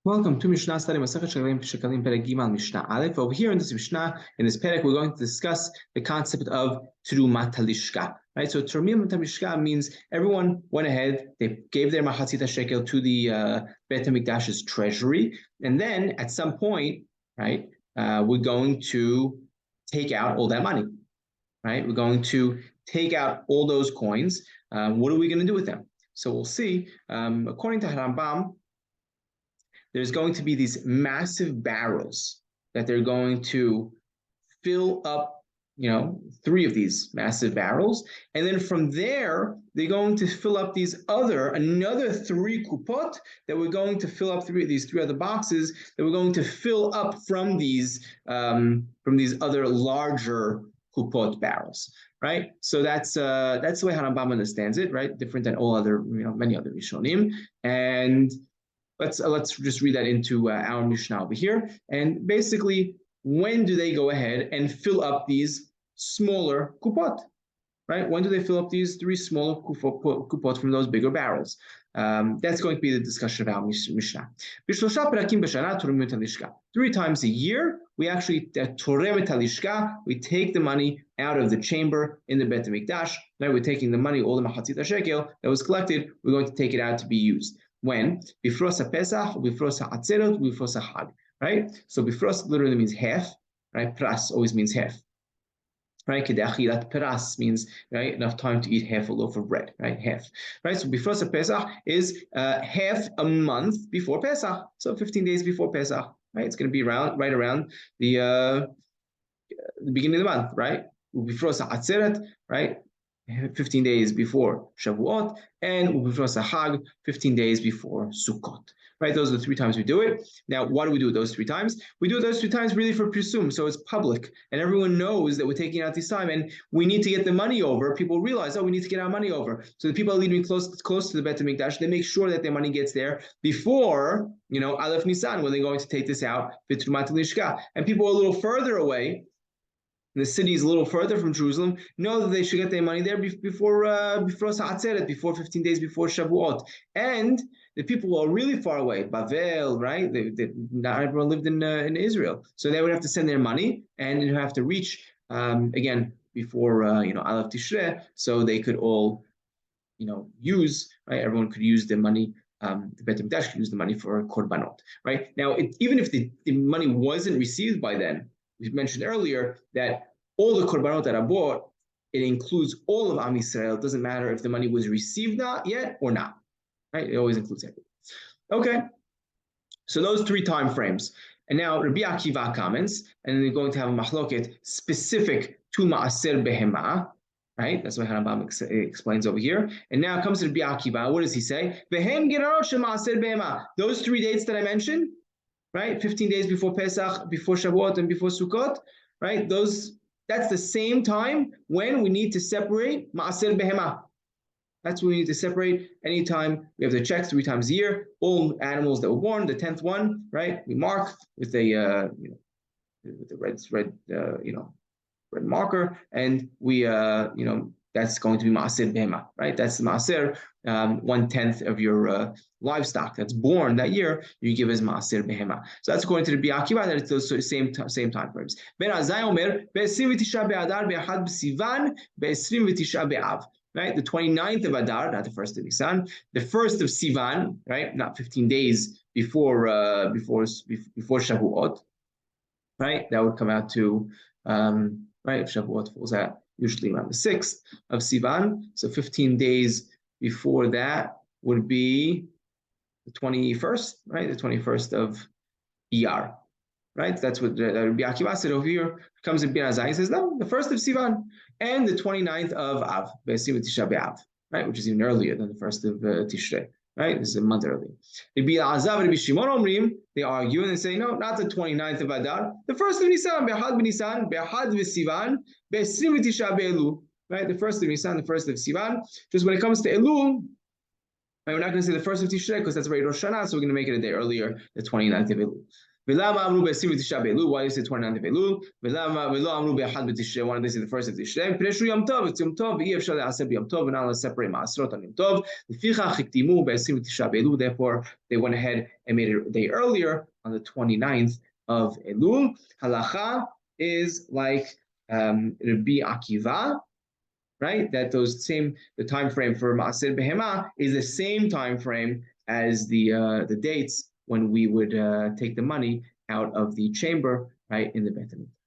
Welcome to Mishna study Masachet Shekalim Perek Gimal Mishna Aleph. Over here in this Mishnah, in this Perek, we're going to discuss the concept of Terumat Halishka. Right? So Terumat Halishka means everyone went ahead, they gave their Machatzit Shekel to the Beit HaMikdash's treasury, and then at some point, right, we're going to take out all that money. Right? We're going to take out all those coins. What are we going to do with them? So we'll see. According to Rambam, there's going to be these massive barrels that they're going to fill up, three of these massive barrels. And then from there, they're going to fill up another three kupot that we're going to fill up these three other boxes that we're going to fill up from these other larger kupot barrels, right? So that's the way Harambam understands it, right? Different than all other, many other Rishonim. And let's just read that into our Mishnah over here. And basically, when do they go ahead and fill up these smaller kupot? Right? When do they fill up these three smaller kupot from those bigger barrels? That's going to be the discussion of our Mishnah. 3 times a year, we actually toremet halishka. We take the money out of the chamber in the Beit HaMikdash. Now we're taking the money, all the machatzit shekel that was collected. We're going to take it out to be used. When? Bifros HaPesach, Bifros HaAtzerot, Bifros HaChag, right? So Bifros literally means half, right? Pras always means half, right? Kedachilat Pras means, right, enough time to eat half a loaf of bread, right? Half, right? So Bifros HaPesach is half a month before Pesach, so 15 days before Pesach, right? It's going to be right around the beginning of the month, right? Bifros HaAtzerot, right? 15 days before Shavuot, and before Sahag, 15 days before Sukkot. Right? Those are the 3 times we do it. Now, why do we do it those 3 times? We do it those 3 times really for Pirsum, so it's public, and everyone knows that we're taking out this time, and we need to get the money over. People realize, we need to get our money over. So the people are leaving close to the Beit HaMikdash. They make sure that their money gets there before, Aleph Nisan, when they're going to take this out, B'Trumat Lishka. And people are a little further away. The city is a little further from Jerusalem, know that they should get their money there before Sa'atzeret, before 15 days before Shavuot. And the people who are really far away, Bavel, right? Not everyone lived in Israel. So they would have to send their money, and you have to reach, again, before, Aleph Tishrei, so they could all, use, right? Everyone could use their money. The Beit HaMikdash could use the money for korbanot, right? Now, even if the money wasn't received by then, we mentioned earlier that all the korbanot that are bought, it includes all of Am Yisrael. It doesn't matter if the money was received not yet or not, right? It always includes everything. Okay, so those 3 time frames. And now Rabbi Akiva comments, and then they're going to have a machloket specific to Ma'aser Behema, right? That's what Harambam explains over here. And now it comes to Rabbi Akiva. What does he say? Vehem gerarot shel Ma'aser Behema. Those 3 dates that I mentioned, right? 15 days before Pesach, before Shavuot, and before Sukkot, right? That's the same time when we need to separate Ma'aser Behema. That's when we need to separate anytime we have to check 3 times a year, all animals that were born, the 10th one, right? We mark with the red marker, and we that's going to be Ma'aser Behema, right? That's the Ma'aser, 1/10 of your livestock that's born that year, you give as Ma'aser Behema. So that's according to the Rabbi Akiva, that it's those same time frames. Ben Azai Omer, Be-29 Be'adar, Be-1 B'Sivan, Be-29 Be'av. Right? The 29th of Adar, not the 1st of Nisan, the 1st of Sivan, right? Not 15 days before Shavuot, right? That would come out to, right? If Shavuot falls out usually around the 6th of Sivan. So 15 days before that would be the 21st, right? The 21st of Iyar, right? That's what Rabbi Akiva said over here. Comes in Ben Azai and says, no, the 1st of Sivan and the 29th of Av, Be'esim Tisha B'Av, right? Which is even earlier than the 1st of Tishrei, right? This is a month early. Rabbi Elazar and Rabbi Shimon Omrim, they argue and they say, no, not the 29th of Adar, the 1st of Nisan, Be'ahad B'Nisan, Be'ahad B'Sivan, Be'esim Tisha B'Elul, right? The 1st of Nisan, the 1st of Sivan. Just when it comes to Elul, right, we're not going to say the 1st of Tishrei because that's already Rosh Hashanah, so we're going to make it a day earlier, the 29th of Elul. Why is it 29th of Elul? Why did they say the first of Tishrei? It's Yom Tov. We're not allowed to separate Ma'asrot on Yom Tov. Therefore, they went ahead and made it a day earlier on the 29th of Elul. Halacha is like Rabbi Akiva, right? That the time frame for Ma'aser Behema is the same time frame as the dates when we would take the money out of the chamber, right, in the Beit HaMikdash.